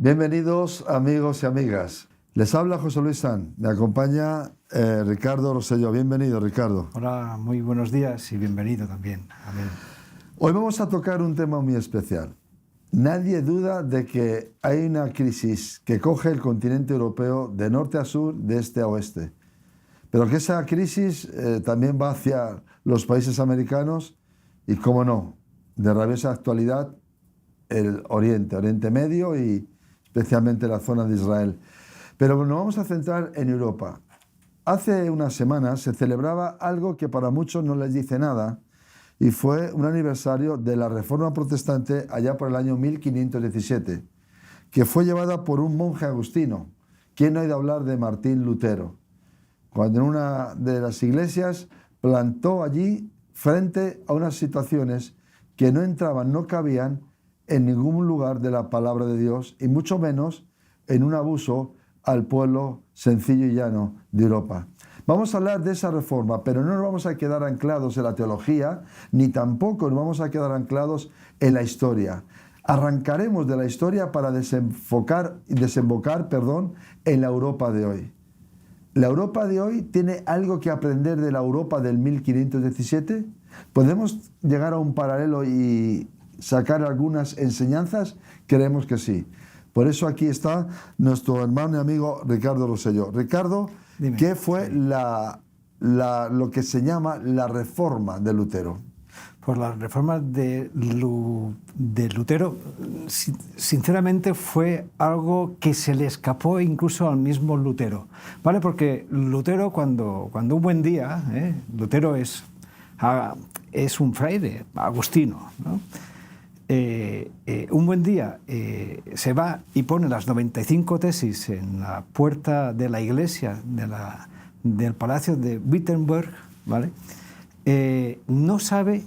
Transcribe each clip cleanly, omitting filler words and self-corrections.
Bienvenidos amigos y amigas. Les habla José Luis San. Me acompaña Ricardo Rosselló. Bienvenido, Ricardo. Hola, muy buenos días y bienvenido también. Amén. Hoy vamos a tocar un tema muy especial. Nadie duda de que hay una crisis que coge el continente europeo de norte a sur, de este a oeste. Pero que esa crisis también va hacia los países americanos y, cómo no, de rabiosa actualidad, el Oriente Medio y especialmente la zona de Israel. Pero nos vamos a centrar en Europa. Hace unas semanas se celebraba algo que para muchos no les dice nada, y fue un aniversario de la Reforma Protestante allá por el año 1517, que fue llevada por un monje agustino. ¿Quién no ha oído hablar de Martín Lutero? Cuando en una de las iglesias plantó allí, frente a unas situaciones que no entraban, no cabían en ningún lugar de la palabra de Dios, y mucho menos en un abuso al pueblo sencillo y llano de Europa. Vamos a hablar de esa reforma, pero no nos vamos a quedar anclados en la teología, ni tampoco nos vamos a quedar anclados en la historia. Arrancaremos de la historia para desembocar en la Europa de hoy. ¿La Europa de hoy tiene algo que aprender de la Europa del 1517? ¿Podemos llegar a un paralelo y sacar algunas enseñanzas? Creemos que sí. Por eso aquí está nuestro hermano y amigo Ricardo Rosselló. Ricardo, dime, ¿qué fue lo que se llama la reforma de Lutero? Pues la reforma de Lutero, sinceramente, fue algo que se le escapó incluso al mismo Lutero, ¿vale? Porque Lutero, cuando un buen día, Lutero es un fraile agustino, ¿no? Un buen día se va y pone las 95 tesis en la puerta de la iglesia del Palacio de Wittenberg, ¿vale? No sabe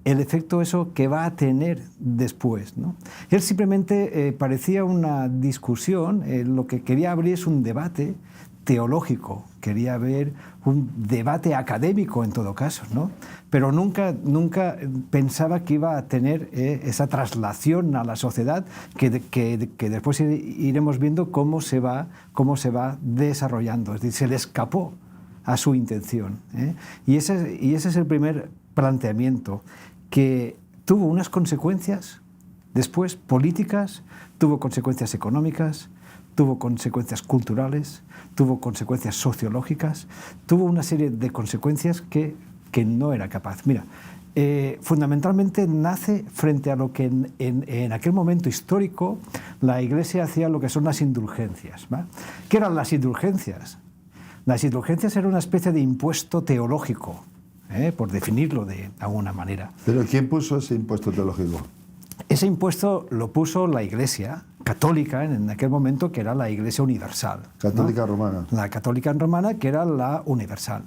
el efecto eso que va a tener después, ¿no? Él simplemente parecía una discusión, lo que quería abrir es un debate teológico, quería ver un debate académico en todo caso, ¿no? Pero nunca pensaba que iba a tener esa traslación a la sociedad que después iremos viendo cómo se va desarrollando. Es decir, se le escapó a su intención, ¿eh? Y ese es el primer planteamiento, que tuvo unas consecuencias después políticas, tuvo consecuencias económicas, tuvo consecuencias culturales, tuvo consecuencias sociológicas, tuvo una serie de consecuencias que no era capaz. Mira, fundamentalmente nace frente a lo que en aquel momento histórico la Iglesia hacía, lo que son las indulgencias, ¿va? ¿Qué eran las indulgencias? Las indulgencias eran una especie de impuesto teológico, por definirlo de alguna manera. ¿Pero quién puso ese impuesto teológico? Ese impuesto lo puso la Iglesia católica en aquel momento, que era la Iglesia universal. Católica, ¿no? Romana. La católica romana, que era la universal.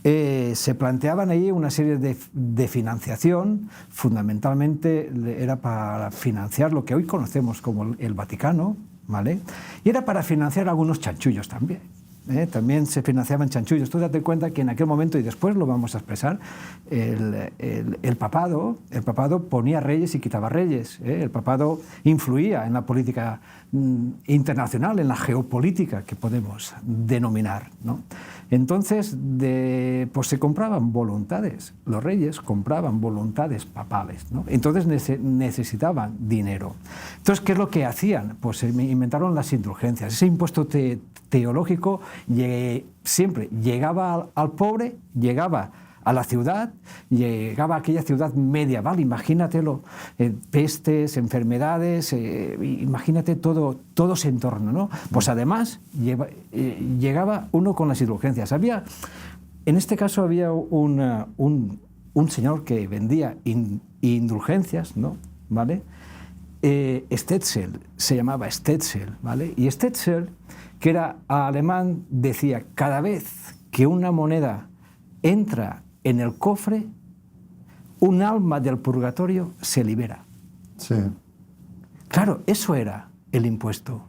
Se planteaban ahí una serie de financiación, fundamentalmente era para financiar lo que hoy conocemos como el Vaticano, ¿vale? Y era para financiar algunos chanchullos también. También se financiaban chanchullos. Tú date cuenta que en aquel momento, y después lo vamos a expresar, el papado ponía reyes y quitaba reyes. El papado influía en la política internacional, en la geopolítica que podemos denominar, ¿no? Entonces, pues se compraban voluntades. Los reyes compraban voluntades papales, ¿no? Entonces necesitaban dinero. Entonces, ¿qué es lo que hacían? Pues se inventaron las indulgencias. Ese impuesto teológico siempre llegaba al pobre, llegaba a la ciudad, llegaba a aquella ciudad medieval, imagínatelo, pestes, enfermedades, imagínate todo ese entorno, ¿no? Pues además llegaba uno con las indulgencias. En este caso había un señor que vendía indulgencias, ¿no? ¿Vale? Stetzel, se llamaba Stetzel, ¿vale? Y Stetzel, que era alemán, decía: cada vez que una moneda entra en el cofre, un alma del purgatorio se libera. Sí. Claro, eso era el impuesto.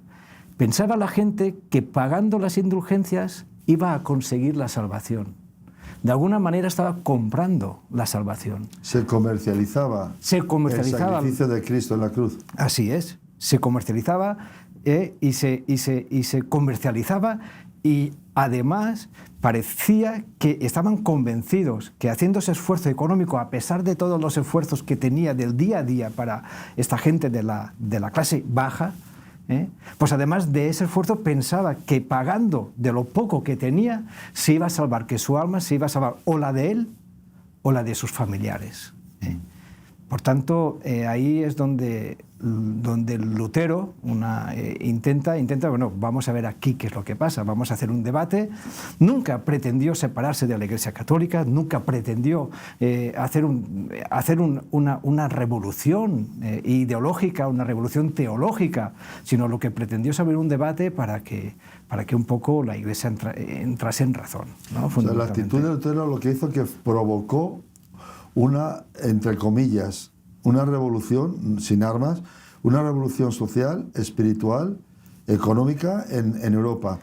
Pensaba la gente que pagando las indulgencias iba a conseguir la salvación. De alguna manera estaba comprando la salvación. Se comercializaba el sacrificio de Cristo en la cruz. Así es. se comercializaba y se comercializaba, y además parecía que estaban convencidos que haciendo ese esfuerzo económico, a pesar de todos los esfuerzos que tenía del día a día para esta gente de la clase baja, pues además de ese esfuerzo pensaba que pagando de lo poco que tenía se iba a salvar, que su alma se iba a salvar, o la de él o la de sus familiares. Por tanto, ahí es donde Lutero intenta, bueno, vamos a ver aquí qué es lo que pasa, vamos a hacer un debate. Nunca pretendió separarse de la Iglesia Católica, nunca pretendió hacer una revolución ideológica, una revolución teológica, sino lo que pretendió es abrir un debate para que un poco la Iglesia entrase en razón, ¿no? O sea, la actitud de Lutero lo que hizo que provocó una, entre comillas, una revolución sin armas, una revolución social, espiritual, económica en Europa.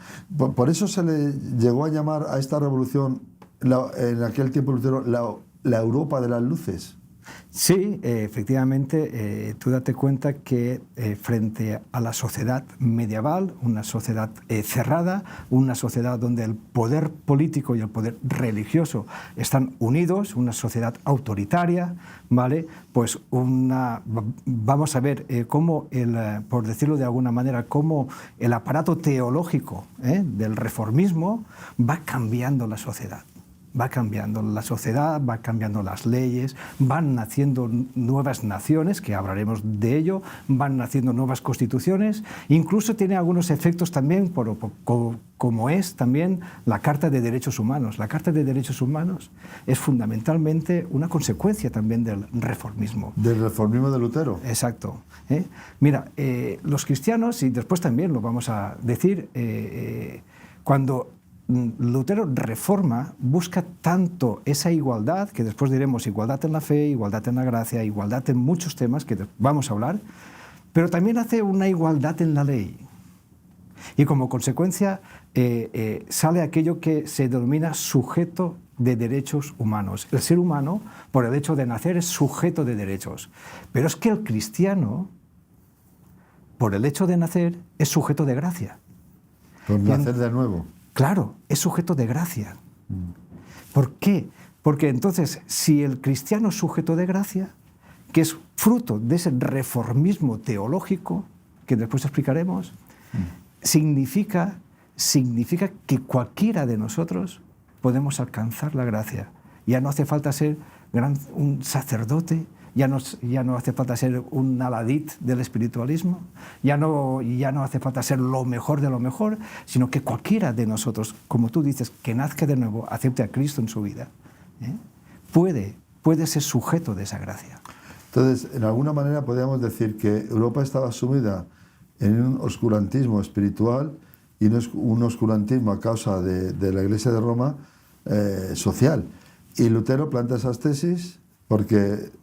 Por eso se le llegó a llamar a esta revolución, en aquel tiempo Lutero, la Europa de las luces. Sí, efectivamente, tú date cuenta que frente a la sociedad medieval, una sociedad cerrada, una sociedad donde el poder político y el poder religioso están unidos, una sociedad autoritaria, ¿vale? Pues vamos a ver cómo, por decirlo de alguna manera, cómo el aparato teológico del reformismo va cambiando la sociedad. Va cambiando la sociedad, va cambiando las leyes, van naciendo nuevas naciones, que hablaremos de ello, van naciendo nuevas constituciones, incluso tiene algunos efectos también, como es también la Carta de Derechos Humanos. La Carta de Derechos Humanos es fundamentalmente una consecuencia también del reformismo. Del reformismo de Lutero. Exacto. Mira, los cristianos, y después también lo vamos a decir, cuando Lutero reforma, busca tanto esa igualdad, que después diremos igualdad en la fe, igualdad en la gracia, igualdad en muchos temas que vamos a hablar, pero también hace una igualdad en la ley. Y como consecuencia sale aquello que se denomina sujeto de derechos humanos. El ser humano, por el hecho de nacer, es sujeto de derechos. Pero es que el cristiano, por el hecho de nacer, es sujeto de gracia. Por nacer de nuevo. Claro, es sujeto de gracia. ¿Por qué? Porque entonces, si el cristiano es sujeto de gracia, que es fruto de ese reformismo teológico, que después explicaremos, significa que cualquiera de nosotros podemos alcanzar la gracia. Ya no hace falta ser un sacerdote, ya no hace falta ser un aladid del espiritualismo, ya no hace falta ser lo mejor de lo mejor, sino que cualquiera de nosotros, como tú dices, que nazca de nuevo, acepte a Cristo en su vida, puede ser sujeto de esa gracia. Entonces, en alguna manera podríamos decir que Europa estaba sumida en un oscurantismo espiritual y un oscurantismo a causa de la Iglesia de Roma social. Y Lutero planta esas tesis porque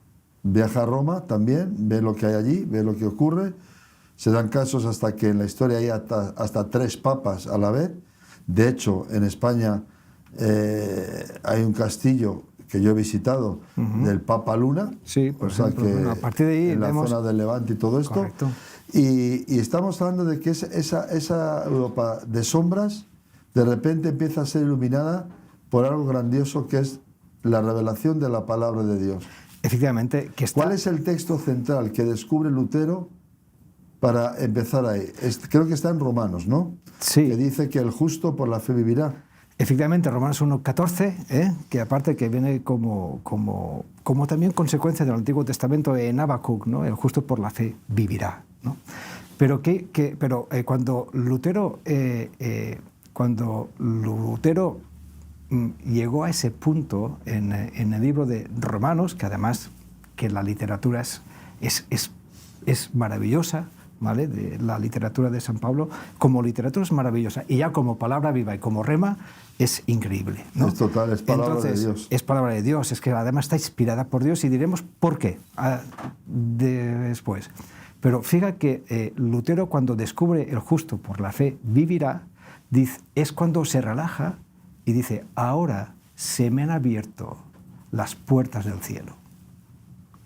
viaja a Roma también, ve lo que hay allí, ve lo que ocurre. Se dan casos hasta que en la historia hay hasta 3 papas a la vez. De hecho, en España hay un castillo que yo he visitado del Papa Luna. Sí, por ejemplo, que bueno, a partir de ahí en la zona del Levante y todo esto. Correcto. Y estamos hablando de que esa Europa de sombras de repente empieza a ser iluminada por algo grandioso que es la revelación de la palabra de Dios. Efectivamente, que está... ¿Cuál es el texto central que descubre Lutero para empezar ahí? Creo que está en Romanos, ¿no? Sí. Que dice que el justo por la fe vivirá. Efectivamente, Romanos 1:14, que aparte que viene como también consecuencia del Antiguo Testamento en Habacuc, ¿no? El justo por la fe vivirá, ¿no? Pero cuando Lutero llegó a ese punto en el libro de Romanos, que además que la literatura es maravillosa, ¿vale? De la literatura de San Pablo, como literatura es maravillosa, y ya como palabra viva y como rema es increíble, ¿no? Es total, es palabra Entonces, de Dios. Es palabra de Dios, es que además está inspirada por Dios, y diremos por qué después. Pero fíjate que Lutero, cuando descubre el justo por la fe vivirá, es cuando se relaja y dice: ahora se me han abierto las puertas del cielo.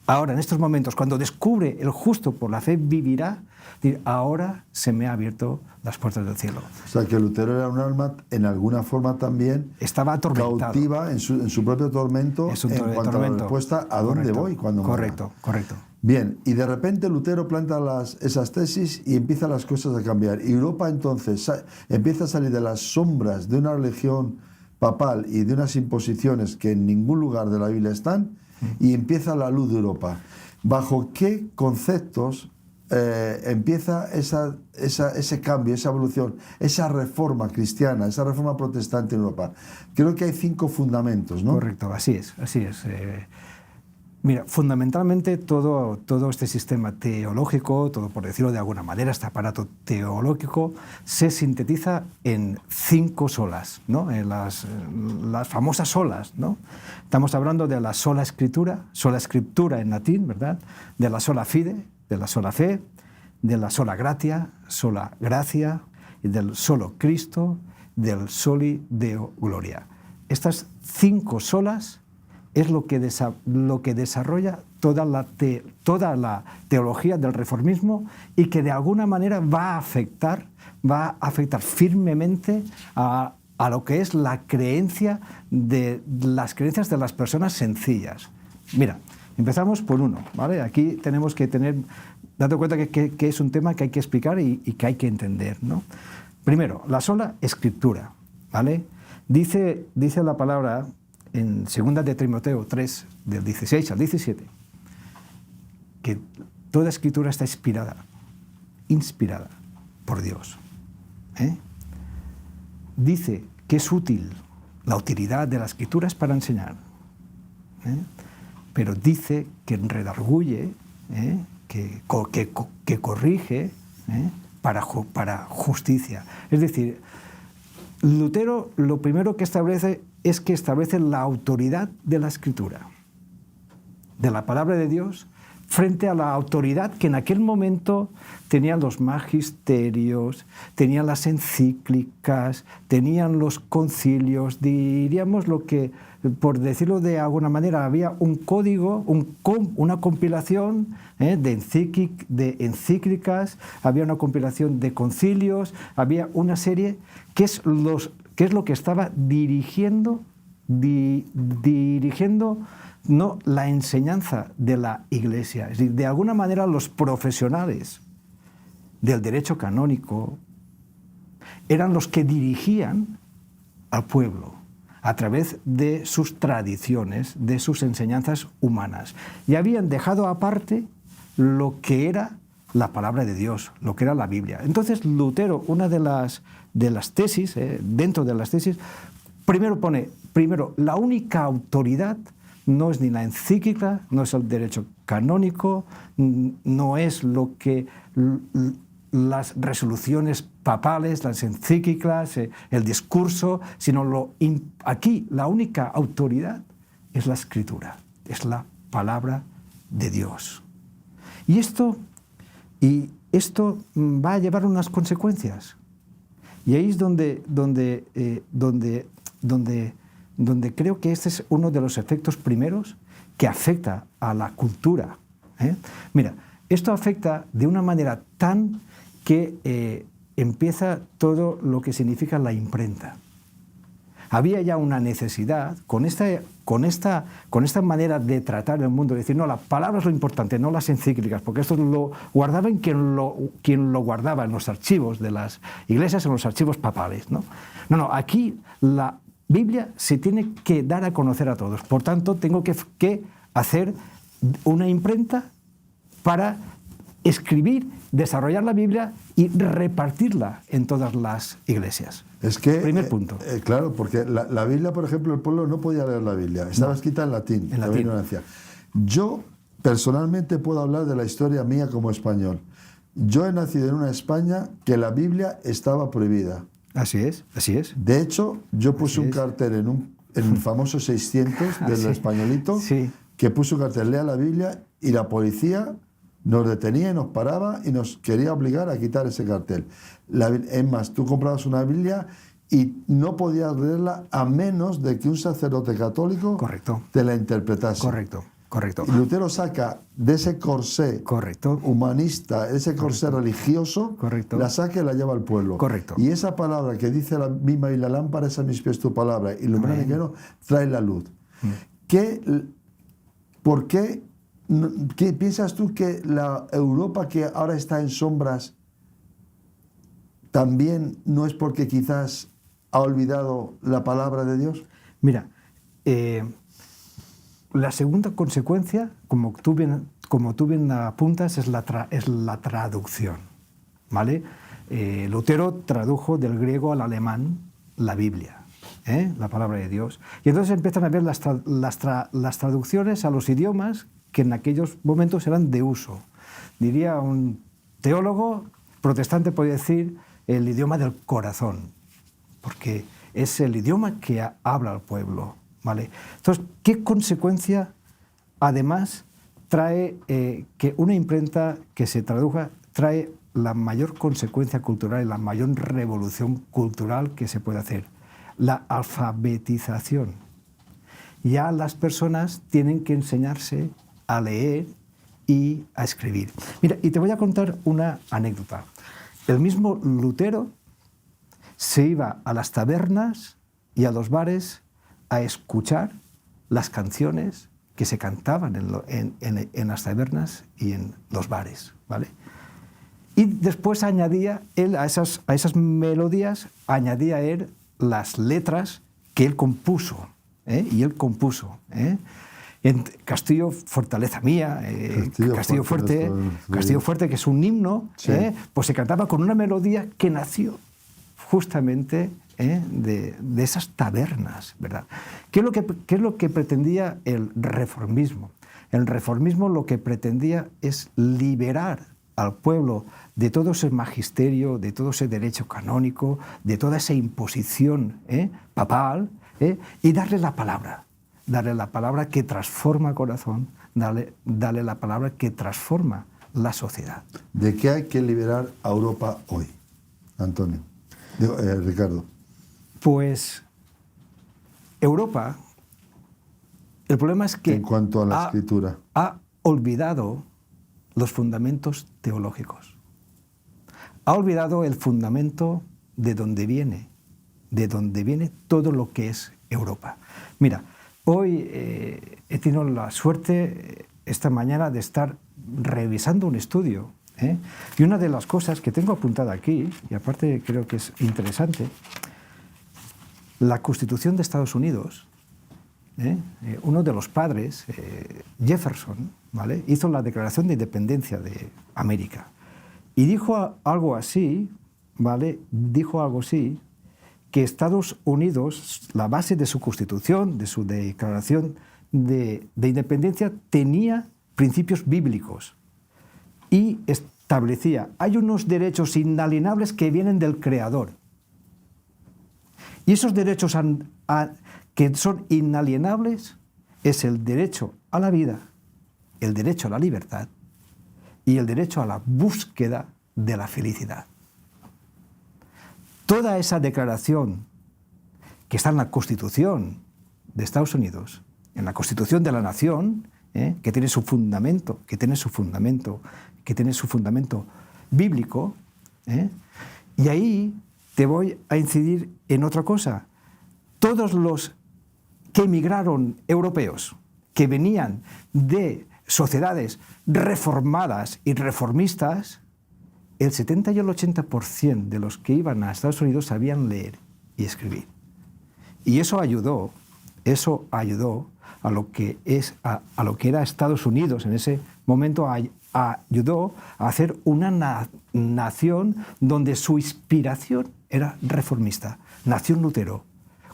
Ahora, en estos momentos, cuando descubre el justo por la fe vivirá, Es decir, ahora se me han abierto las puertas del cielo. O sea, que Lutero era un alma, en alguna forma también, Estaba atormentado. cautiva en su propio tormento en cuanto a la respuesta a dónde voy cuando muera. Correcto, correcto. Bien, y de repente Lutero planta esas tesis y empiezan las cosas a cambiar. Y Europa entonces empieza a salir de las sombras de una religión papal y de unas imposiciones que en ningún lugar de la Biblia están, y empieza la luz de Europa. ¿Bajo qué conceptos empieza ese cambio, esa evolución, esa reforma cristiana, esa reforma protestante en Europa? Creo que hay 5 fundamentos, ¿no? Correcto, así es, así es. Mira, fundamentalmente todo este sistema teológico, todo por decirlo de alguna manera, este aparato teológico, se sintetiza en 5 solas, ¿no? En las famosas solas, ¿no? Estamos hablando de la sola scriptura en latín, ¿verdad? De la sola fide, de la sola fe, de la sola gratia, y del solo Cristo, del soli Deo gloria. Estas 5 solas es lo que desarrolla toda la teología del reformismo, y que de alguna manera va a afectar firmemente a lo que es las creencias de las personas sencillas. Mira, empezamos por 1, ¿vale? Aquí tenemos que date cuenta que es un tema que hay que explicar y que hay que entender, ¿no? Primero, la sola escritura, ¿vale? Dice la palabra en 2 de Timoteo 3, del 16 al 17, que toda escritura está inspirada por Dios. Dice que es útil, la utilidad de las escrituras para enseñar, pero dice que redarguye, que corrige, para justicia. Es decir, Lutero lo primero que establece es que establece la autoridad de la Escritura, de la palabra de Dios, frente a la autoridad que en aquel momento tenían los magisterios, tenían las encíclicas, tenían los concilios, diríamos lo que, por decirlo de alguna manera, había un código, una compilación de encíclicas, había una compilación de concilios, había una serie que es lo que estaba dirigiendo no la enseñanza de la Iglesia. Es decir, de alguna manera los profesionales del derecho canónico eran los que dirigían al pueblo a través de sus tradiciones, de sus enseñanzas humanas, y habían dejado aparte lo que era la palabra de Dios, lo que era la Biblia. Entonces Lutero, una de las tesis, dentro de las tesis, pone la única autoridad no es ni la encíclica, no es el derecho canónico, no es lo que las resoluciones papales, las encíclicas, el discurso, sino aquí la única autoridad es la Escritura, es la palabra de Dios. Y esto va a llevar unas consecuencias. Y ahí es donde creo que este es uno de los efectos primeros que afecta a la cultura. Mira, esto afecta de una manera tan que empieza todo lo que significa la imprenta. Había ya una necesidad, con esta manera de tratar el mundo, de decir, no, la palabra es lo importante, no las encíclicas, porque esto lo guardaban quien lo guardaba en los archivos de las iglesias, en los archivos papales, ¿no? No, aquí la Biblia se tiene que dar a conocer a todos. Por tanto, tengo que hacer una imprenta para escribir, desarrollar la Biblia y repartirla en todas las iglesias. Es que, primer punto. Claro, porque la Biblia, por ejemplo, el pueblo no podía leer la Biblia. Estaba escrita en latín. En latín. Yo, personalmente, puedo hablar de la historia mía como español. Yo he nacido en una España que la Biblia estaba prohibida. Así es, así es. De hecho, yo puse un cartel en el famoso 600 del Españolito, sí, que puso un cartel, lea la Biblia, y la policía nos detenía y nos paraba y nos quería obligar a quitar ese cartel. Es más, tú comprabas una Biblia y no podías leerla a menos de que un sacerdote católico correcto, te la interpretase. correcto. Correcto. Y Lutero saca de ese corsé Correcto. humanista, ese corsé religioso, Correcto. la saca y la lleva al pueblo. Correcto. Y esa palabra que dice la misma, y la lámpara es a mis pies tu palabra, y ilumina mi camino, trae la luz. ¿Por qué piensas tú que la Europa que ahora está en sombras también no es porque quizás ha olvidado la palabra de Dios? Mira, la segunda consecuencia, como tú bien apuntas, es la traducción, ¿vale? Lutero tradujo del griego al alemán la Biblia, la palabra de Dios. Y entonces empiezan a ver las traducciones a los idiomas que en aquellos momentos eran de uso. Diría un teólogo protestante, podría decir, el idioma del corazón, porque es el idioma que habla al pueblo, ¿vale? Entonces, ¿qué consecuencia además trae que una imprenta que se traduja trae la mayor consecuencia cultural y la mayor revolución cultural que se puede hacer? La alfabetización. Ya las personas tienen que enseñarse a leer y a escribir. Mira, y te voy a contar una anécdota. El mismo Lutero se iba a las tabernas y a los bares a escuchar las canciones que se cantaban en las tabernas y en los bares, ¿vale? Y después añadía él a esas melodías, añadía él las letras que él compuso, y él compuso, en Castillo, fortaleza mía, Castillo Fuerte, que es un himno, sí. Pues se cantaba con una melodía que nació justamente de esas tabernas, ¿verdad? ¿Qué es lo que pretendía el reformismo? El reformismo lo que pretendía es liberar al pueblo de todo ese magisterio, de todo ese derecho canónico, de toda esa imposición papal, y darle la palabra que transforma el corazón, darle la palabra que transforma la sociedad. ¿De qué hay que liberar a Europa hoy, Antonio? Ricardo. Pues Europa, el problema es que en cuanto a la escritura, ha olvidado los fundamentos teológicos. Ha olvidado el fundamento de donde viene todo lo que es Europa. Mira, hoy he tenido la suerte esta mañana de estar revisando un estudio, y una de las cosas que tengo apuntada aquí, y aparte creo que es interesante, la Constitución de Estados Unidos, uno de los padres, Jefferson, ¿vale?, hizo la Declaración de Independencia de América y dijo algo así, ¿vale?, que Estados Unidos, la base de su Constitución, de su Declaración de Independencia, tenía principios bíblicos y establecía, hay unos derechos inalienables que vienen del Creador. Y esos derechos que son inalienables es el derecho a la vida, el derecho a la libertad y el derecho a la búsqueda de la felicidad. Toda esa declaración que está en la Constitución de Estados Unidos, en la Constitución de la Nación, que tiene su fundamento bíblico, y ahí te voy a incidir en otra cosa. Todos los que emigraron europeos, que venían de sociedades reformadas y reformistas, el 70 y el 80% de los que iban a Estados Unidos sabían leer y escribir. Y eso ayudó a lo que era Estados Unidos en ese momento, ayudó a hacer una nación donde su inspiración era reformista. Nació Lutero.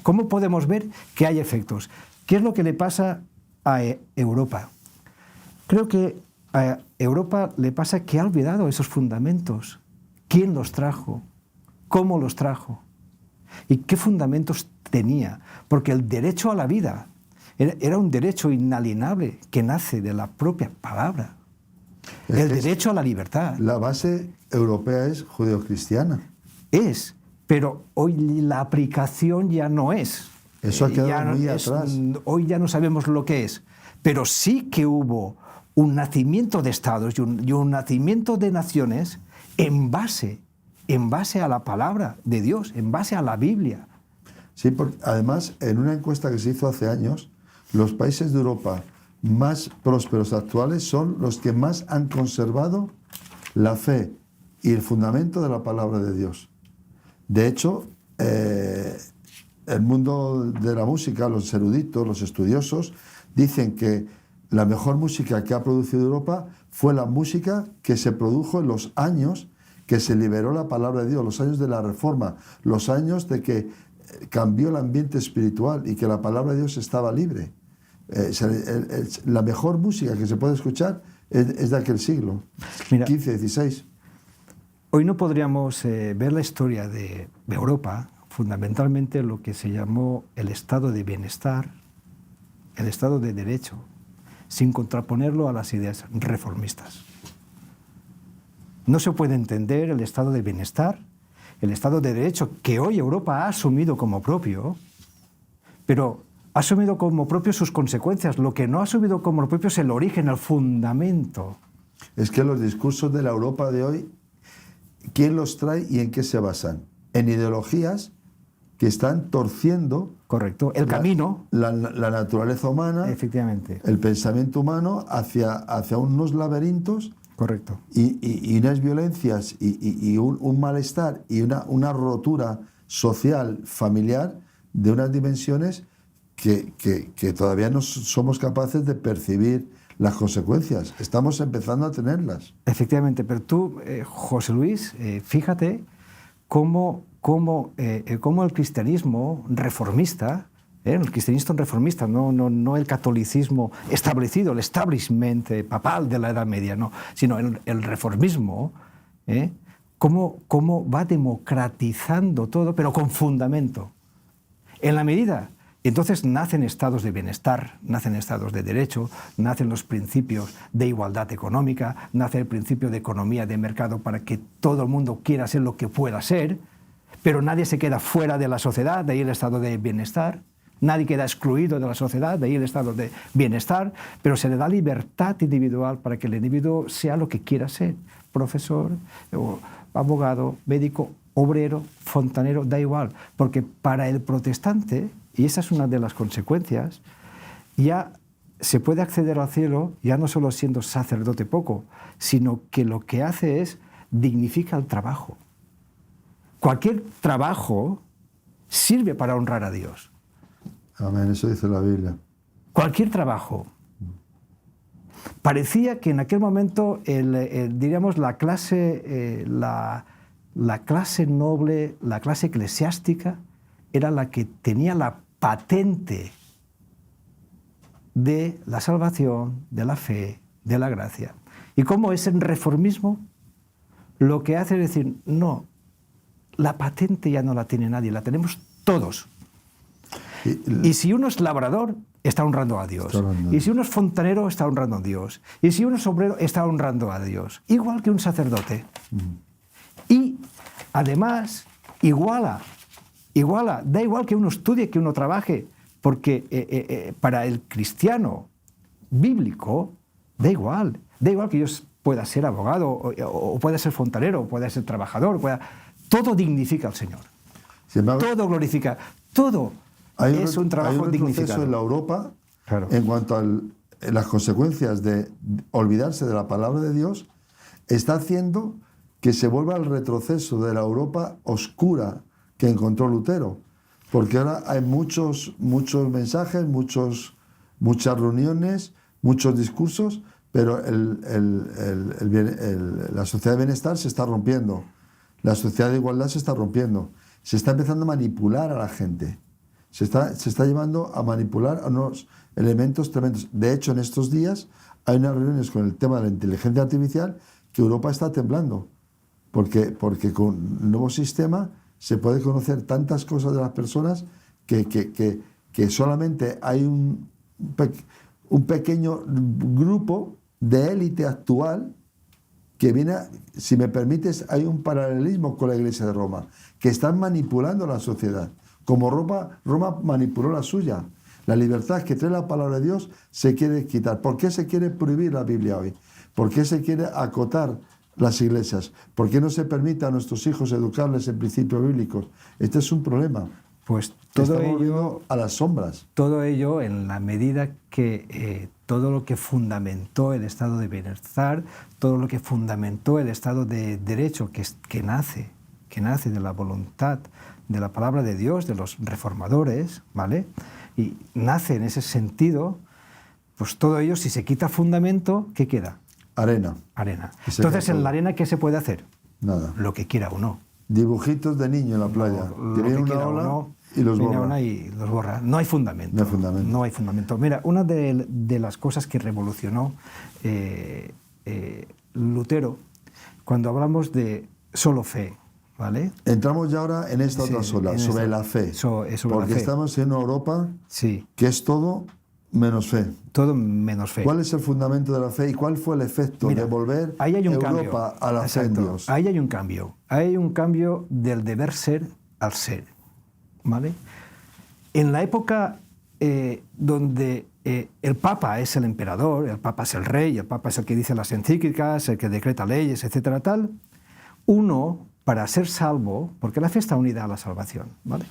¿Cómo podemos ver que hay efectos? ¿Qué es lo que le pasa a Europa? Creo que a Europa le pasa que ha olvidado esos fundamentos. ¿Quién los trajo? ¿Cómo los trajo? ¿Y qué fundamentos tenía? Porque el derecho a la vida era un derecho inalienable que nace de la propia palabra. El derecho a la libertad. La base europea es judeocristiana. Es, pero hoy la aplicación ya no es. Eso ha quedado muy atrás. Hoy ya no sabemos lo que es. pero sí que hubo un nacimiento de estados y un nacimiento de naciones en base a la palabra de Dios, en base a la Biblia. Sí, porque además, en una encuesta que se hizo hace años, los países de Europa más prósperos actuales son los que más han conservado la fe y el fundamento de la palabra de Dios. De hecho, el mundo de la música, los eruditos, los estudiosos, dicen que la mejor música que ha producido Europa fue la música que se produjo en los años que se liberó la palabra de Dios, los años de la Reforma, los años de que cambió el ambiente espiritual y que la palabra de Dios estaba libre. La mejor música que se puede escuchar es de aquel siglo, Mira, XV, XVI. Hoy no podríamos ver la historia de Europa, fundamentalmente lo que se llamó el estado de bienestar, el estado de derecho, sin contraponerlo a las ideas reformistas. No se puede entender el estado de bienestar, el estado de derecho que hoy Europa ha asumido como propio, pero ha asumido como propio sus consecuencias. Lo que no ha asumido como propio es el origen, el fundamento. Es que los discursos de la Europa de hoy, ¿quién los trae y en qué se basan? En ideologías que están torciendo... Correcto, el camino. La naturaleza humana, efectivamente, el pensamiento humano hacia unos laberintos. Correcto. Y unas violencias y un malestar y una rotura social, familiar, de unas dimensiones que todavía no somos capaces de percibir las consecuencias. Estamos empezando a tenerlas. Efectivamente, pero tú, José Luis, fíjate cómo el cristianismo reformista, el cristianismo reformista, no el catolicismo establecido, el establishment papal de la Edad Media, no, sino el reformismo, cómo va democratizando todo, pero con fundamento. En la medida, entonces nacen estados de bienestar, nacen estados de derecho, nacen los principios de igualdad económica, nace el principio de economía de mercado para que todo el mundo quiera ser lo que pueda ser, pero nadie se queda fuera de la sociedad, de ahí el estado de bienestar. Nadie queda excluido de la sociedad, de ahí el estado de bienestar, pero se le da libertad individual para que el individuo sea lo que quiera ser, profesor, abogado, médico, obrero, fontanero, da igual, porque para el protestante, y esa es una de las consecuencias, ya se puede acceder al cielo, ya no solo siendo sacerdote poco, sino que lo que hace es dignifica el trabajo. Cualquier trabajo sirve para honrar a Dios. Amén, eso dice la Biblia. Cualquier trabajo. Parecía que en aquel momento, diríamos, la clase noble, la clase eclesiástica, era la que tenía la patente de la salvación, de la fe, de la gracia. Y cómo ese reformismo lo que hace es decir, no, la patente ya no la tiene nadie, la tenemos todos. Y si uno es labrador, está honrando a Dios. Y si uno es fontanero, está honrando a Dios. Y si uno es obrero, está honrando a Dios. Igual que un sacerdote. Y además, iguala. Da igual que uno estudie, que uno trabaje, porque para el cristiano bíblico, da igual. Da igual que yo pueda ser abogado, o pueda ser fontanero, o pueda ser trabajador. Todo dignifica al Señor. Todo glorifica. Todo. Es un trabajo dignificado. Hay un proceso en la Europa, claro, en cuanto a las consecuencias de olvidarse de la palabra de Dios, está haciendo que se vuelva al retroceso de la Europa oscura que encontró Lutero. Porque ahora hay muchos mensajes, muchas reuniones, muchos discursos, pero la sociedad de bienestar se está rompiendo, la sociedad de igualdad se está rompiendo, se está empezando a manipular a la gente. Se está llevando a manipular a unos elementos tremendos. De hecho, en estos días hay unas reuniones con el tema de la inteligencia artificial que Europa está temblando. Porque con el nuevo sistema se puede conocer tantas cosas de las personas que solamente hay un pequeño grupo de élite actual que viene, si me permites, hay un paralelismo con la Iglesia de Roma, que están manipulando la sociedad. Como Roma manipuló la suya. La libertad que trae la palabra de Dios se quiere quitar. ¿Por qué se quiere prohibir la Biblia hoy? ¿Por qué se quiere acotar las iglesias? ¿Por qué no se permite a nuestros hijos educarles en principios bíblicos? Este es un problema. Pues todo ello a las sombras. Todo ello en la medida que todo lo que fundamentó el estado de bienestar, todo lo que fundamentó el estado de derecho que nace de la voluntad, de la palabra de Dios, de los reformadores, ¿vale? Y nace en ese sentido, pues todo ello, si se quita fundamento, ¿qué queda? Arena. Arena. Entonces, en la arena, ¿qué se puede hacer? Nada. Lo que quiera uno. Dibujitos de niño en la playa. Lo que quiera uno, y los viene borra. una y los borra. No hay fundamento. No hay fundamento. No hay fundamento. Mira, una de las cosas que revolucionó Lutero, cuando hablamos de solo fe, ¿vale? Entramos ya ahora en esta otra sola, sobre la fe. Sobre porque la fe. estamos en una Europa sí. que es todo menos fe. Todo menos fe. ¿Cuál es el fundamento de la fe y cuál fue el efecto de volver Europa a la fe en Dios? Ahí hay un cambio. Ahí hay un cambio del deber ser al ser. ¿Vale? En la época donde el Papa es el emperador, el Papa es el rey, el Papa es el que dice las encíclicas, el que decreta leyes, etcétera, tal, uno, para ser salvo, porque la fe está unida a la salvación, ¿vale?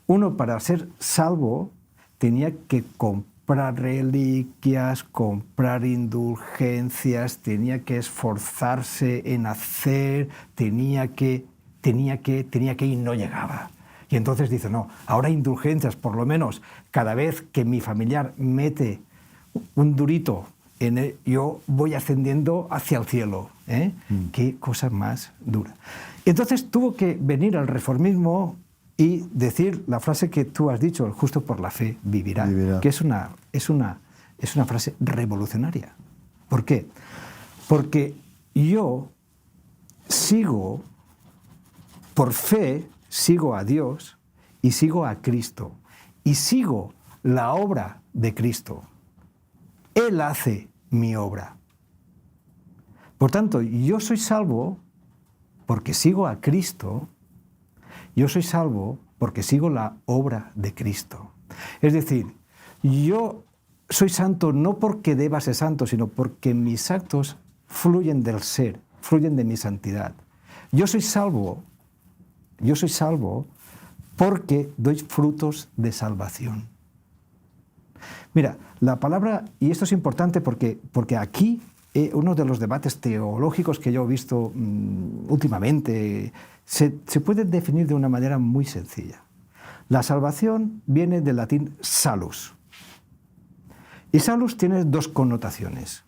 Uno, para ser salvo, tenía que comprar reliquias, comprar indulgencias, tenía que esforzarse en hacer, tenía que y no llegaba. Y entonces dice, no, ahora indulgencias, por lo menos cada vez que mi familiar mete un durito en él, yo voy ascendiendo hacia el cielo. Qué cosa más dura. Entonces tuvo que venir al reformismo y decir la frase que tú has dicho, el justo por la fe vivirá. Que es una frase revolucionaria. ¿Por qué? Porque yo sigo, por fe, sigo a Dios y sigo a Cristo y sigo la obra de Cristo. Él hace mi obra. Por tanto, yo soy salvo porque sigo a Cristo, yo soy salvo porque sigo la obra de Cristo. Es decir, yo soy santo no porque deba ser santo, sino porque mis actos fluyen del ser, fluyen de mi santidad. Yo soy salvo porque doy frutos de salvación. Mira, la palabra, y esto es importante porque aquí uno de los debates teológicos que yo he visto últimamente se puede definir de una manera muy sencilla. La salvación viene del latín salus. Y salus tiene dos connotaciones.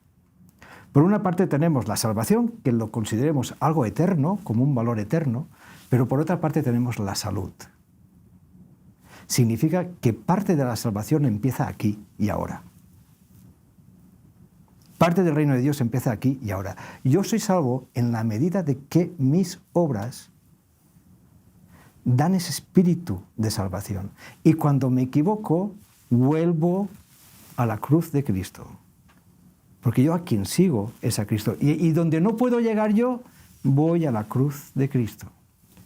Por una parte tenemos la salvación, que lo consideremos algo eterno, como un valor eterno, pero por otra parte tenemos la salud. Significa que parte de la salvación empieza aquí y ahora. Parte del reino de Dios empieza aquí y ahora. Yo soy salvo en la medida de que mis obras dan ese espíritu de salvación. Y cuando me equivoco, vuelvo a la cruz de Cristo. Porque yo a quien sigo es a Cristo. Y donde no puedo llegar yo, voy a la cruz de Cristo.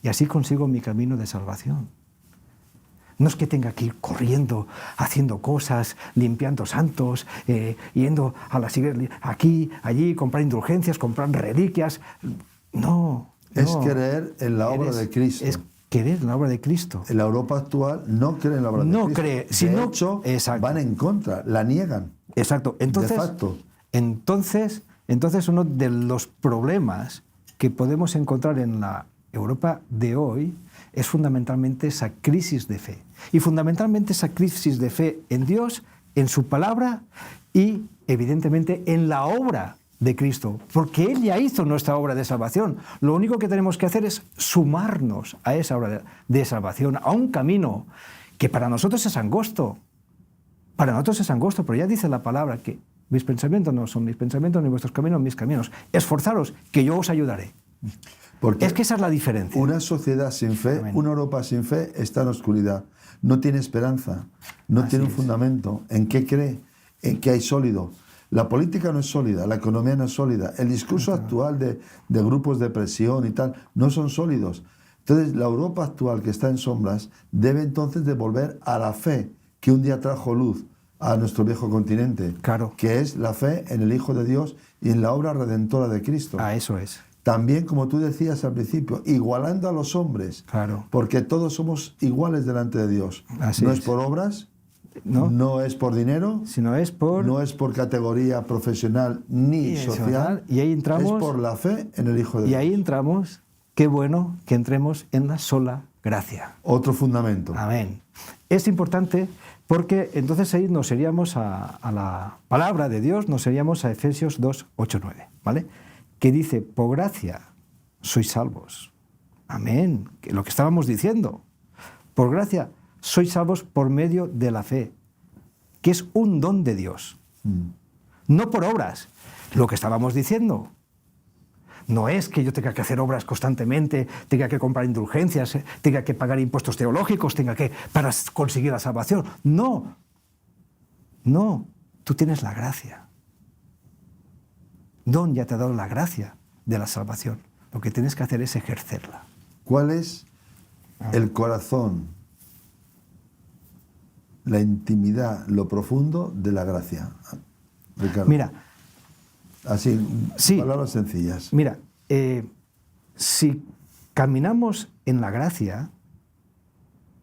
Y así consigo mi camino de salvación. No es que tenga que ir corriendo, haciendo cosas, limpiando santos, yendo a las iglesias, aquí, allí, comprar indulgencias, comprar reliquias. No. Es creer en la obra de Cristo. Es creer en la obra de Cristo. En la Europa actual no cree en la obra de Cristo. No cree. De hecho, van en contra, la niegan. Exacto. Entonces, de facto. Entonces uno de los problemas que podemos encontrar en la Europa de hoy es fundamentalmente esa crisis de fe. Y fundamentalmente esa crisis de fe en Dios, en su palabra y evidentemente en la obra de Cristo, porque Él ya hizo nuestra obra de salvación. Lo único que tenemos que hacer es sumarnos a esa obra de salvación, a un camino que para nosotros es angosto. Para nosotros es angosto, pero ya dice la palabra que mis pensamientos no son mis pensamientos, ni vuestros caminos mis caminos. Esforzaros, que yo os ayudaré. Porque es que esa es la diferencia. Una sociedad sin fe, una Europa sin fe, está en oscuridad. No tiene esperanza, no tiene un fundamento. ¿En qué cree? ¿En qué hay sólido? La política no es sólida, la economía no es sólida. El discurso actual de grupos de presión y tal no son sólidos. Entonces, la Europa actual que está en sombras debe entonces de volver a la fe que un día trajo luz a nuestro viejo continente, Claro. que es la fe en el Hijo de Dios y en la obra redentora de Cristo. Eso es. También, como tú decías al principio, igualando a los hombres, Claro. porque todos somos iguales delante de Dios. Así no es. es por obras, No, no es por dinero, sino es por... no es por categoría profesional ni Y social, y ahí entramos, es por la fe en el Hijo de y Dios. ahí entramos, qué bueno que entremos en la sola gracia. Otro fundamento. Amén. Es importante porque entonces ahí nos iríamos a la palabra de Dios, nos iríamos a Efesios 2, 8, 9, ¿vale? Que dice, por gracia sois salvos. Amén. Que lo que estábamos diciendo. Por gracia sois salvos por medio de la fe, que es un don de Dios. No por obras. Lo que estábamos diciendo. No es que yo tenga que hacer obras constantemente, tenga que comprar indulgencias, tenga que pagar impuestos teológicos, tenga que para conseguir la salvación. No. No. Tú tienes la gracia. Don ya te ha dado la gracia de la salvación. Lo que tienes que hacer es ejercerla. ¿Cuál es el corazón, la intimidad, lo profundo de la gracia? Ricardo. Mira, así, sí, palabras sencillas. Mira, si caminamos en la gracia,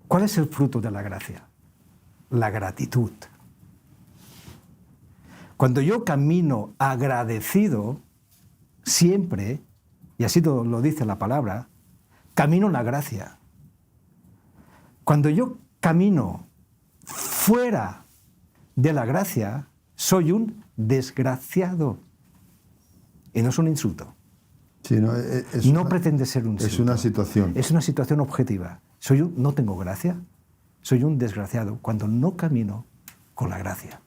¿cuál es el fruto de la gracia? La gratitud. Cuando yo camino agradecido, siempre, y así lo dice la palabra, camino en la gracia. Cuando yo camino fuera de la gracia, soy un desgraciado. Y no es un insulto. Sí, no pretende ser un insulto. Es una situación. Es una situación objetiva. No tengo gracia, soy un desgraciado cuando no camino con la gracia,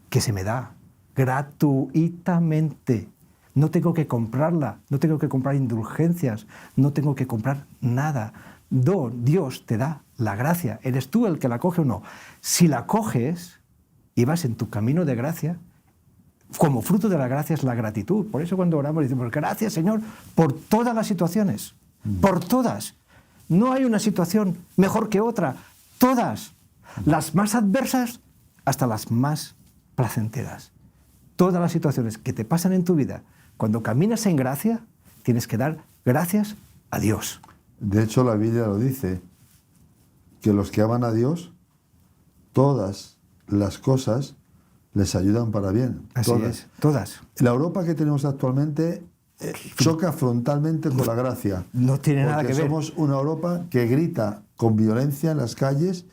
que se me da gratuitamente. No tengo que comprarla, no tengo que comprar indulgencias, no tengo que comprar nada. Dios te da la gracia. ¿Eres tú el que la coge o no? Si la coges y vas en tu camino de gracia, como fruto de la gracia es la gratitud. Por eso cuando oramos decimos, gracias Señor, por todas las situaciones, por todas. No hay una situación mejor que otra, todas. Las más adversas hasta las más placenteras. Todas las situaciones que te pasan en tu vida, cuando caminas en gracia, tienes que dar gracias a Dios. De hecho, la Biblia lo dice, que los que aman a Dios, todas las cosas les ayudan para bien. Así es, todas. La Europa que tenemos actualmente choca frontalmente con la gracia. No tiene nada que ver. Porque somos una Europa que grita con violencia en las calles,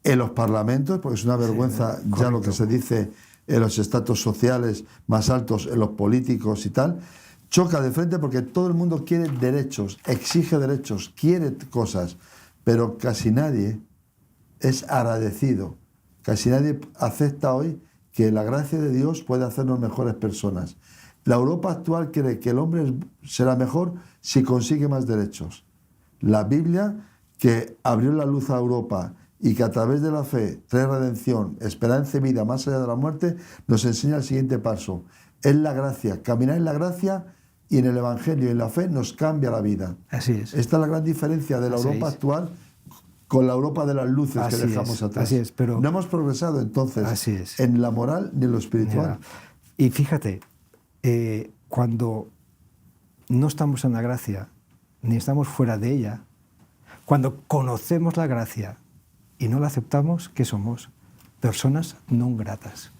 en los parlamentos, porque es una vergüenza sí, ya correcto. lo que se dice en los estratos sociales más altos, en los políticos y tal. Choca de frente porque todo el mundo quiere derechos, exige derechos, quiere cosas, pero casi nadie es agradecido. Casi nadie acepta hoy que la gracia de Dios puede hacernos mejores personas. La Europa actual cree que el hombre será mejor si consigue más derechos. La Biblia, que abrió la luz a Europa y que a través de la fe trae redención, esperanza y vida más allá de la muerte, nos enseña el siguiente paso. Es la gracia. Caminar en la gracia y en el Evangelio y en la fe nos cambia la vida. Así es. Esta es la gran diferencia de la Así Europa es. actual con la Europa de las luces Así que dejamos es, atrás. así es, pero no hemos progresado entonces así es. en la moral ni en lo espiritual. Y fíjate, cuando no estamos en la gracia, ni estamos fuera de ella, cuando conocemos la gracia y no la aceptamos, ¿qué somos? Personas no gratas.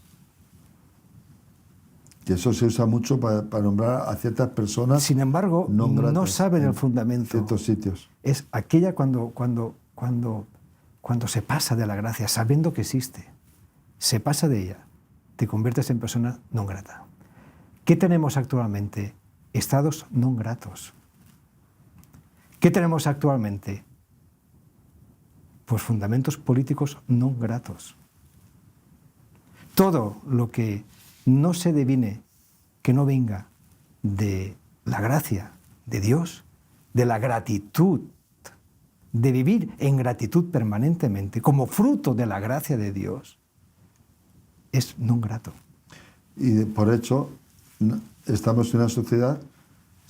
Que eso se usa mucho para nombrar a ciertas personas. Sin embargo, no saben el fundamento. Ciertos sitios. Es aquella cuando se pasa de la gracia, sabiendo que existe, se pasa de ella, te conviertes en persona no grata. ¿Qué tenemos actualmente? Estados no gratos. ¿Qué tenemos actualmente? Pues fundamentos políticos no gratos. Todo lo que no se devine, que no venga de la gracia de Dios, de la gratitud, de vivir en gratitud permanentemente, como fruto de la gracia de Dios, es no grato. Y por hecho, estamos en una sociedad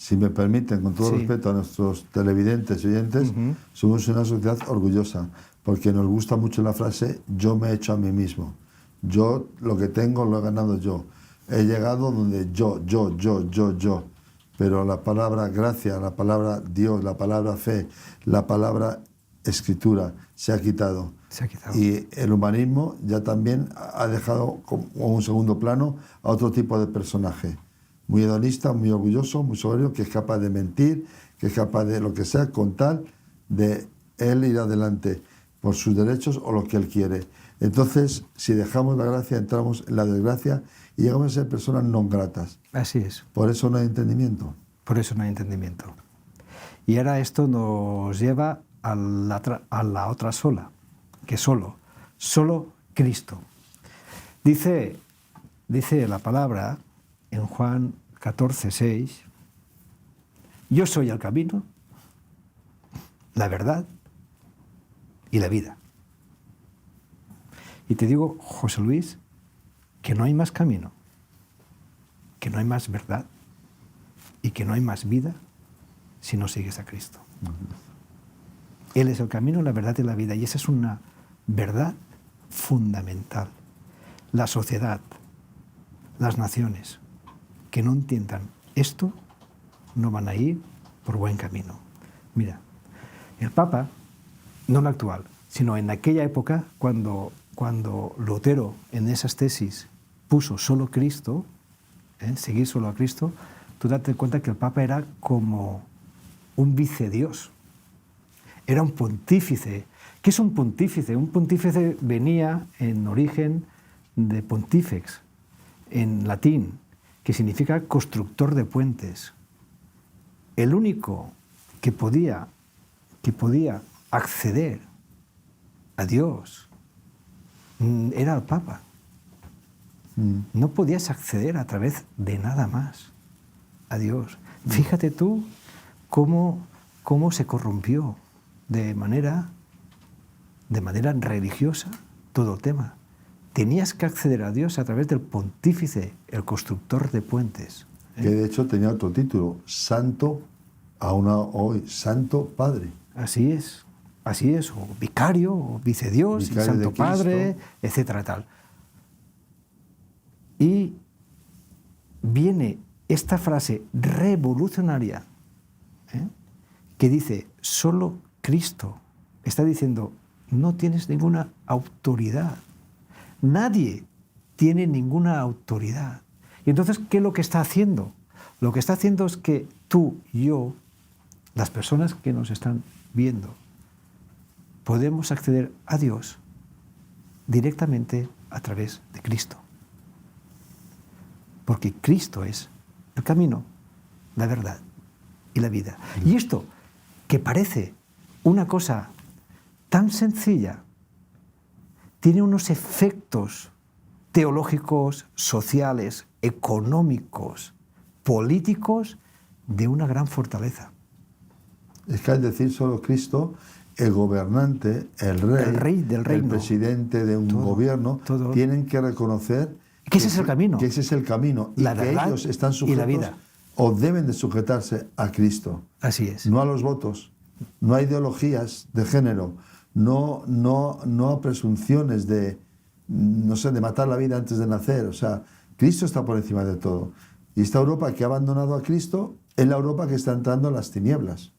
Si me permiten, con todo Sí. respeto a nuestros televidentes y oyentes, somos una sociedad orgullosa, porque nos gusta mucho la frase yo me he hecho a mí mismo. Yo lo que tengo lo he ganado yo. He llegado donde yo. Pero la palabra gracia, la palabra Dios, la palabra fe, la palabra escritura se ha quitado. Se ha quitado. Y el humanismo ya también ha dejado como un segundo plano a otro tipo de personaje. Muy hedonista, muy orgulloso, muy soberbio, que es capaz de mentir, que es capaz de lo que sea con tal de él ir adelante por sus derechos o lo que él quiere. Entonces, si dejamos la gracia, entramos en la desgracia y llegamos a ser personas no gratas. Así es. Por eso no hay entendimiento. Por eso no hay entendimiento. Y ahora esto nos lleva a la otra sola, que solo Cristo. Dice la palabra en Juan 14:6, yo soy el camino, la verdad y la vida. Y te digo, José Luis, que no hay más camino, que no hay más verdad y que no hay más vida si no sigues a Cristo. Él es el camino, la verdad y la vida. Y esa es una verdad fundamental. La sociedad, las naciones que no entiendan esto no van a ir por buen camino. Mira, el Papa, no el actual, sino en aquella época cuando Lutero en esas tesis puso solo Cristo, seguir solo a Cristo, tú date cuenta que el Papa era como un vicedios, era un pontífice. ¿Qué es un pontífice? Un pontífice venía en origen de pontifex, en latín, que significa constructor de puentes. El único que podía acceder a Dios era el Papa. No podías acceder a través de nada más a Dios. Fíjate tú cómo se corrompió de manera religiosa todo el tema. Tenías que acceder a Dios a través del pontífice, el constructor de puentes. Que de hecho tenía otro título, Santo, hoy, Santo Padre. Así es, o vicario, o vicedios, Vicario Santo de Cristo. Padre, etcétera, tal. Y viene esta frase revolucionaria, que dice, solo Cristo. Está diciendo, no tienes ninguna autoridad. Nadie tiene ninguna autoridad. Y entonces, ¿qué es lo que está haciendo? Lo que está haciendo es que tú, yo, las personas que nos están viendo, podemos acceder a Dios directamente a través de Cristo. Porque Cristo es el camino, la verdad y la vida. Y esto, que parece una cosa tan sencilla, tiene unos efectos teológicos, sociales, económicos, políticos, de una gran fortaleza. Es que al decir solo Cristo, el gobernante, el rey del reino, el presidente de un gobierno, tienen que reconocer que ese es el camino. Que ese es el camino. La y que verdad ellos están sujetos y la vida. O deben de sujetarse a Cristo. Así es. No a los votos. No a ideologías de género. No a presunciones de matar la vida antes de nacer. O sea, Cristo está por encima de todo. Y esta Europa que ha abandonado a Cristo es la Europa que está entrando en las tinieblas.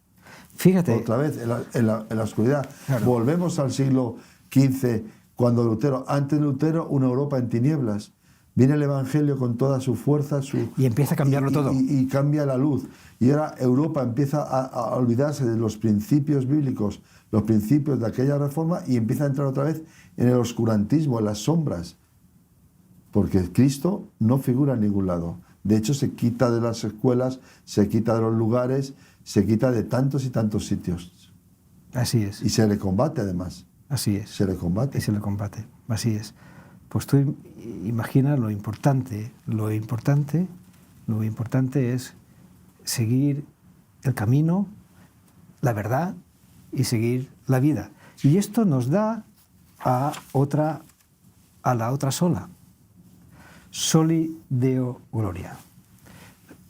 Fíjate. Otra vez, en la oscuridad. Claro. Volvemos al siglo XV, cuando antes de Lutero, una Europa en tinieblas. Viene el Evangelio con toda su fuerza. Y empieza a cambiarlo todo. Y cambia la luz. Y ahora Europa empieza a olvidarse de los principios bíblicos, los principios de aquella reforma, y empieza a entrar otra vez en el oscurantismo, en las sombras. Porque Cristo no figura en ningún lado. De hecho, se quita de las escuelas, se quita de los lugares, se quita de tantos y tantos sitios. Así es. Y se le combate, además. Así es. Se le combate. Y se le combate. Así es. Pues tú imagina lo importante. Lo importante es seguir el camino, la verdad y seguir la vida. Y esto nos da a la otra sola. Soli Deo Gloria.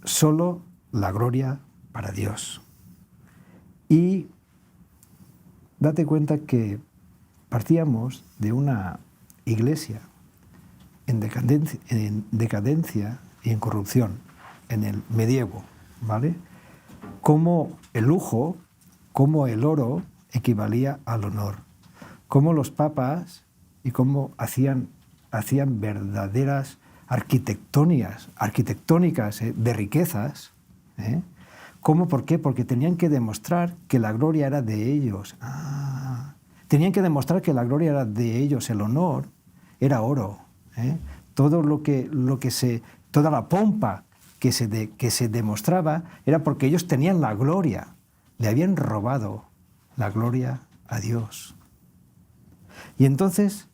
Solo la gloria para Dios. Y date cuenta que partíamos de una iglesia en decadencia y en corrupción, en el medievo, ¿vale? Cómo el lujo, cómo el oro equivalía al honor, cómo los papas y cómo hacían verdaderas arquitectónicas de riquezas. ¿Cómo? ¿Por qué? Porque tenían que demostrar que la gloria era de ellos. Tenían que demostrar que la gloria era de ellos, el honor era oro. Todo toda la pompa que se demostraba era porque ellos tenían la gloria, le habían robado la gloria a Dios. Y entonces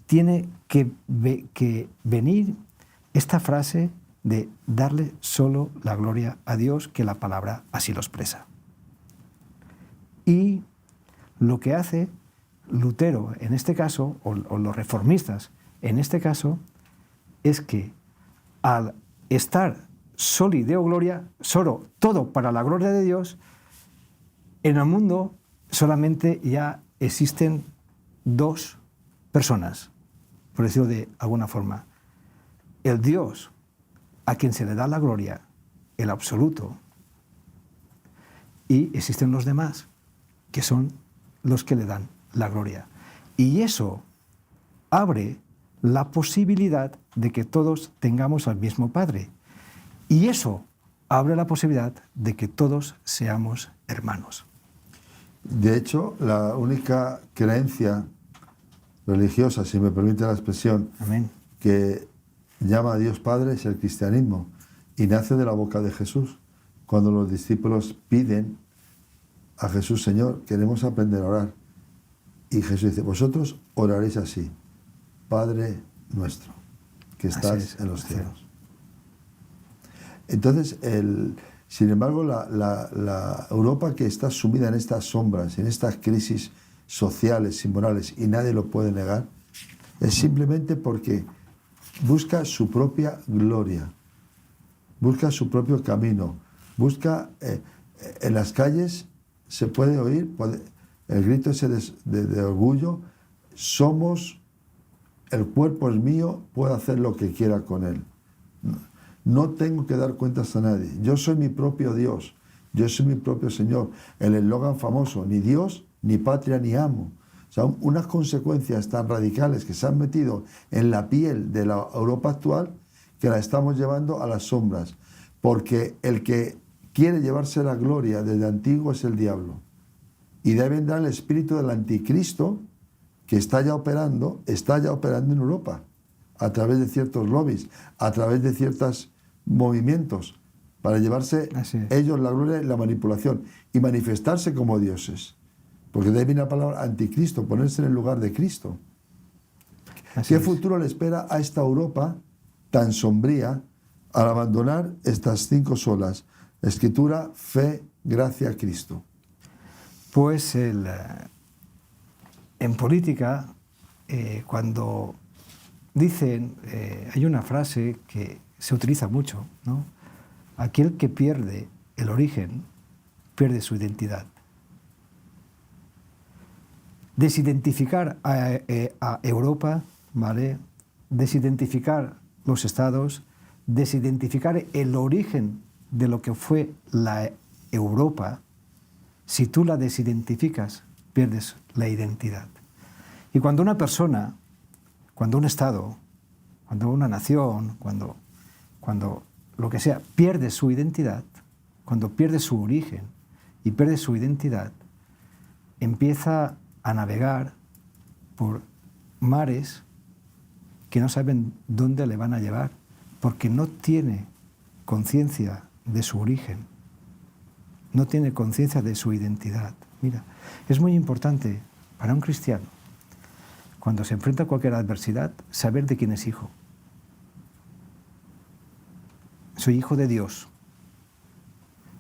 tiene que venir esta frase de darle solo la gloria a Dios, que la palabra así lo expresa. Y lo que hace Lutero en este caso, o los reformistas en este caso, es que al estar soli Deo gloria, solo todo para la gloria de Dios, en el mundo solamente ya existen dos personas, por decirlo de alguna forma. El Dios a quien se le da la gloria, el absoluto, y existen los demás, que son los que le dan la gloria. Y eso abre la posibilidad de que todos tengamos al mismo Padre. Y eso abre la posibilidad de que todos seamos hermanos. De hecho, la única creencia religiosa, si me permite la expresión, Amén, que llama a Dios Padre es el cristianismo, y nace de la boca de Jesús. Cuando los discípulos piden a Jesús: Señor, queremos aprender a orar. Y Jesús dice: vosotros oraréis así: Padre nuestro, que estás en los cielos. Entonces, sin embargo, la Europa que está sumida en estas sombras, en estas crisis sociales y morales, y nadie lo puede negar, es simplemente porque busca su propia gloria, busca su propio camino, busca en las calles se puede oír el grito ese de orgullo: somos, el cuerpo es mío, puedo hacer lo que quiera con él. No tengo que dar cuentas a nadie. Yo soy mi propio Dios, yo soy mi propio Señor. El eslogan famoso: ni Dios, ni patria, ni amo. O sea, unas consecuencias tan radicales que se han metido en la piel de la Europa actual, que la estamos llevando a las sombras. Porque el que quiere llevarse la gloria desde antiguo es el diablo. Y de ahí vendrá el espíritu del anticristo, que está ya operando en Europa, a través de ciertos lobbies, a través de ciertos movimientos, para llevarse ellos la gloria y la manipulación, y manifestarse como dioses. Porque de ahí viene la palabra anticristo, ponerse en el lugar de Cristo. ¿Qué futuro le espera a esta Europa tan sombría al abandonar estas 5 solas: Escritura, fe, gracia, Cristo? Pues en política, cuando dicen, hay una frase que se utiliza mucho, ¿no? Aquel que pierde el origen, pierde su identidad. Desidentificar a Europa, ¿vale? Desidentificar los estados, desidentificar el origen de lo que fue la Europa. Si tú la desidentificas, pierdes la identidad. Y cuando una persona, cuando un estado, cuando una nación, cuando lo que sea, pierde su identidad, cuando pierde su origen y pierde su identidad, empieza a navegar por mares que no saben dónde le van a llevar, porque no tiene conciencia de su origen, no tiene conciencia de su identidad. Mira, es muy importante para un cristiano, cuando se enfrenta a cualquier adversidad, saber de quién es hijo. Soy hijo de Dios,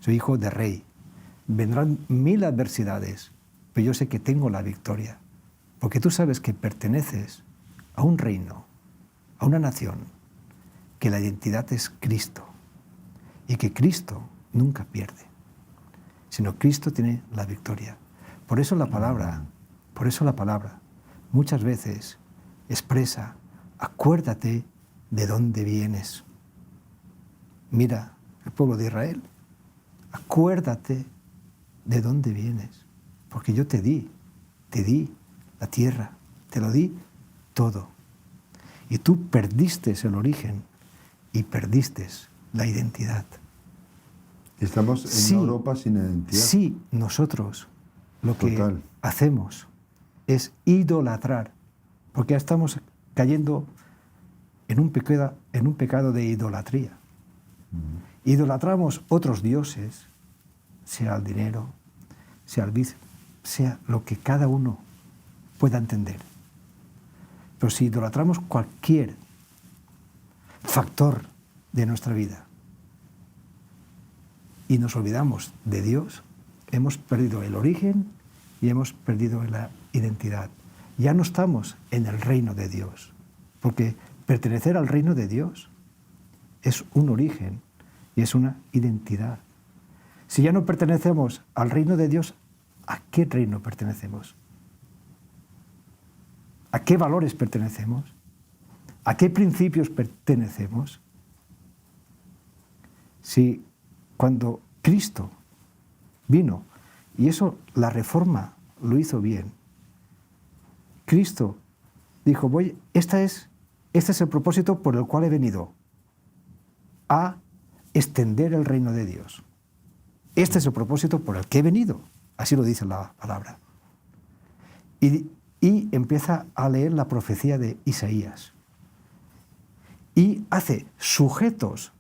soy hijo de Rey. Vendrán 1000 adversidades, pero yo sé que tengo la victoria, porque tú sabes que perteneces a un reino, a una nación, que la identidad es Cristo, y que Cristo nunca pierde, sino Cristo tiene la victoria. Por eso la palabra muchas veces expresa, acuérdate de dónde vienes. Mira el pueblo de Israel, acuérdate de dónde vienes, porque yo te di la tierra, te lo di todo. Y tú perdiste el origen y perdiste la identidad. Estamos en Europa sin identidad. Sí, nosotros lo que Total. hacemos es idolatrar, porque ya estamos cayendo en un pecado de idolatría. Idolatramos otros dioses, sea el dinero, sea el vicio, sea lo que cada uno pueda entender. Pero si idolatramos cualquier factor de nuestra vida y nos olvidamos de Dios, hemos perdido el origen y hemos perdido la identidad. Ya no estamos en el reino de Dios, porque pertenecer al reino de Dios es un origen y es una identidad. Si ya no pertenecemos al reino de Dios, ¿a qué reino pertenecemos? ¿A qué valores pertenecemos? ¿A qué principios pertenecemos? Si cuando Cristo vino, y eso la Reforma lo hizo bien, Cristo dijo, este es el propósito por el cual he venido, a extender el reino de Dios. Este es el propósito por el que he venido, así lo dice la palabra. Y empieza a leer la profecía de Isaías. Y hace sujetos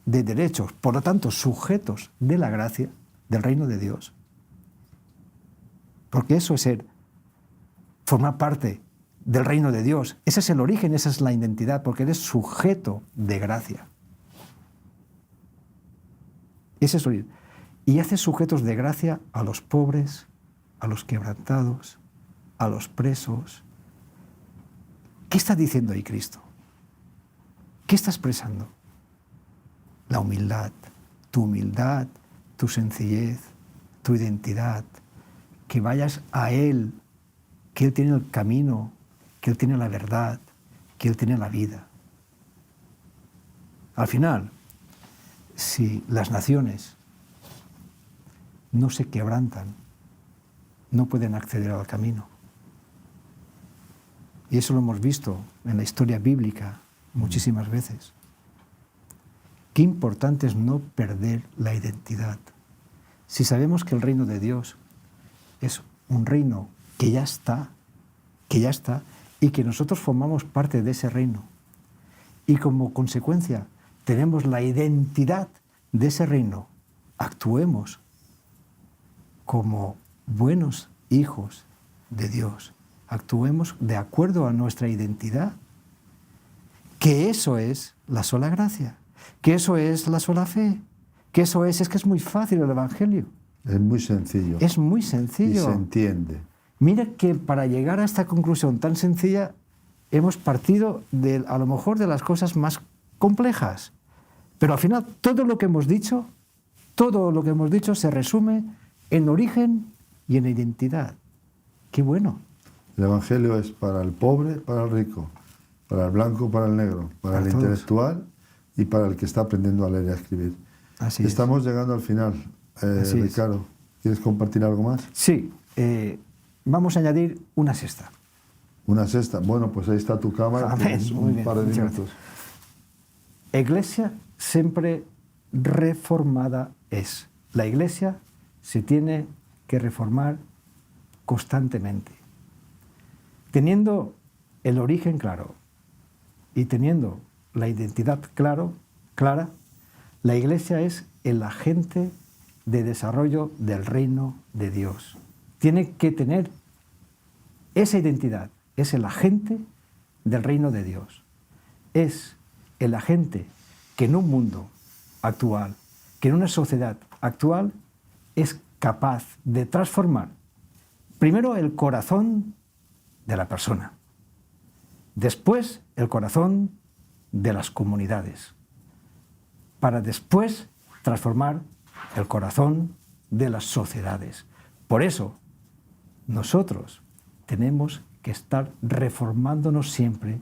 de derechos, por lo tanto sujetos de la gracia, del reino de Dios. Porque eso es formar parte del reino de Dios. Ese es el origen, esa es la identidad, porque eres sujeto de gracia. Ese es el origen. Y hace sujetos de gracia a los pobres, a los quebrantados, a los presos. ¿Qué está diciendo ahí Cristo? ¿Qué está expresando? La humildad, tu sencillez, tu identidad, que vayas a Él, que Él tiene el camino, que Él tiene la verdad, que Él tiene la vida. Al final, si las naciones no se quebrantan, no pueden acceder al camino. Y eso lo hemos visto en la historia bíblica muchísimas veces. Qué importante es no perder la identidad. Si sabemos que el reino de Dios es un reino que ya está, y que nosotros formamos parte de ese reino, y como consecuencia tenemos la identidad de ese reino, actuemos como buenos hijos de Dios, actuemos de acuerdo a nuestra identidad, que eso es la sola gracia, que eso es la sola fe, que eso es que es muy fácil el Evangelio. Es muy sencillo. Es muy sencillo. Y se entiende. Mira que para llegar a esta conclusión tan sencilla hemos partido a lo mejor de las cosas más complejas, pero al final todo lo que hemos dicho se resume en origen y en identidad. ¡Qué bueno! El Evangelio es para el pobre, para el rico, para el blanco, para el negro, para el todos. intelectual y para el que está aprendiendo a leer y a escribir. Así es. Estamos llegando al final. Ricardo, ¿quieres compartir algo más? Sí, vamos a añadir una sexta. Una sexta. Bueno, pues ahí está tu cámara. Amén. Tienes Muy un bien. par de Muchas minutos. Iglesia siempre reformada es. La Iglesia se tiene que reformar constantemente. Teniendo el origen claro y teniendo la identidad clara, la Iglesia es el agente de desarrollo del reino de Dios. Tiene que tener esa identidad, es el agente del reino de Dios. Es el agente que en un mundo actual, que en una sociedad actual, es capaz de transformar primero el corazón de la persona, después el corazón de las comunidades, para después transformar el corazón de las sociedades. Por eso, nosotros tenemos que estar reformándonos siempre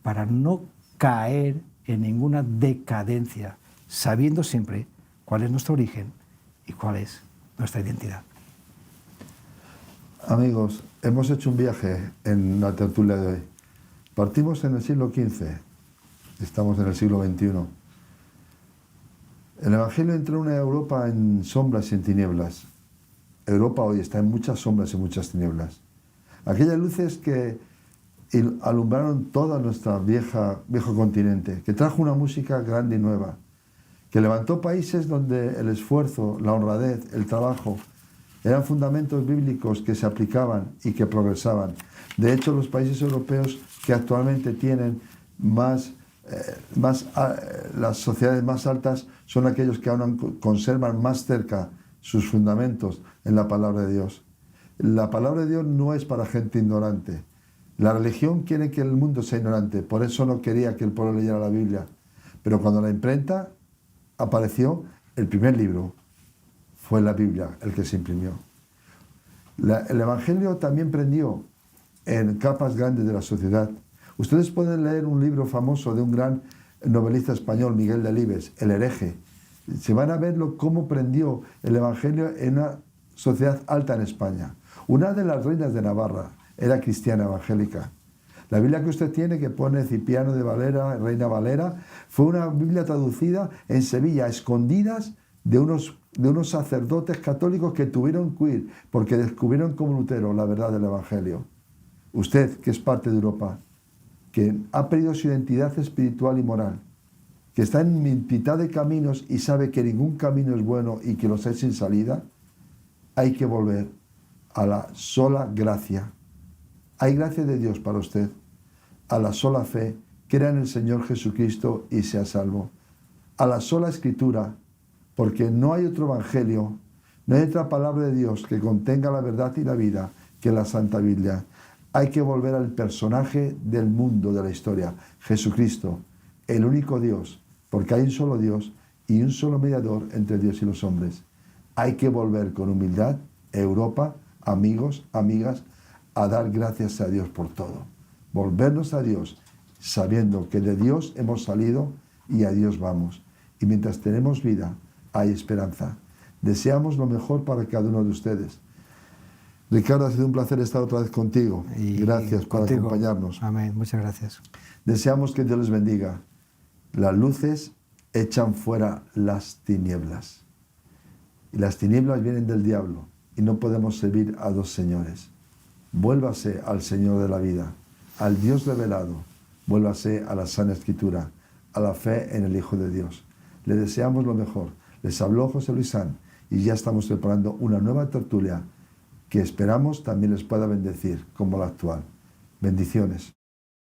para no caer en ninguna decadencia, sabiendo siempre cuál es nuestro origen y cuál es nuestra identidad. Amigos, hemos hecho un viaje en la tertulia de hoy. Partimos en el siglo XV, estamos en el siglo XXI. El Evangelio entró en una Europa en sombras y en tinieblas. Europa hoy está en muchas sombras y muchas tinieblas. Aquellas luces que alumbraron todo nuestro viejo continente, que trajo una música grande y nueva, que levantó países donde el esfuerzo, la honradez, el trabajo eran fundamentos bíblicos que se aplicaban y que progresaban. De hecho, los países europeos que actualmente tienen las sociedades más altas son aquellos que aún conservan más cerca sus fundamentos en la palabra de Dios. La palabra de Dios no es para gente ignorante. La religión quiere que el mundo sea ignorante, por eso no quería que el pueblo leyera la Biblia. Pero cuando la imprenta apareció, el primer libro fue la Biblia, el que se imprimió. El Evangelio también prendió en capas grandes de la sociedad. Ustedes pueden leer un libro famoso de un gran novelista español, Miguel Delibes, El hereje. Se van a ver cómo prendió el Evangelio en una sociedad alta en España. Una de las reinas de Navarra era cristiana evangélica. La Biblia que usted tiene, que pone Cipriano de Valera, Reina Valera, fue una Biblia traducida en Sevilla, a escondidas de unos sacerdotes católicos que tuvieron que huir porque descubrieron como Lutero la verdad del Evangelio. Usted, que es parte de Europa, que ha perdido su identidad espiritual y moral, que está en mitad de caminos y sabe que ningún camino es bueno y que los hay sin salida, hay que volver a la sola gracia. Hay gracia de Dios para usted, a la sola fe, crea en el Señor Jesucristo y sea salvo, a la sola Escritura, porque no hay otro evangelio, no hay otra palabra de Dios que contenga la verdad y la vida que la Santa Biblia. Hay que volver al personaje del mundo, de la historia, Jesucristo, el único Dios, porque hay un solo Dios y un solo mediador entre Dios y los hombres. Hay que volver con humildad, Europa, amigos, amigas, a dar gracias a Dios por todo. Volvernos a Dios, sabiendo que de Dios hemos salido y a Dios vamos. Y mientras tenemos vida, hay esperanza. Deseamos lo mejor para cada uno de ustedes. Ricardo, ha sido un placer estar otra vez contigo. Y gracias por acompañarnos. Amén, muchas gracias. Deseamos que Dios les bendiga. Las luces echan fuera las tinieblas. Y las tinieblas vienen del diablo. Y no podemos servir a dos señores. Vuélvase al Señor de la vida, al Dios revelado. Vuélvase a la sana Escritura, a la fe en el Hijo de Dios. Le deseamos lo mejor. Les habló José Luis San y ya estamos preparando una nueva tertulia que esperamos también les pueda bendecir como la actual. Bendiciones.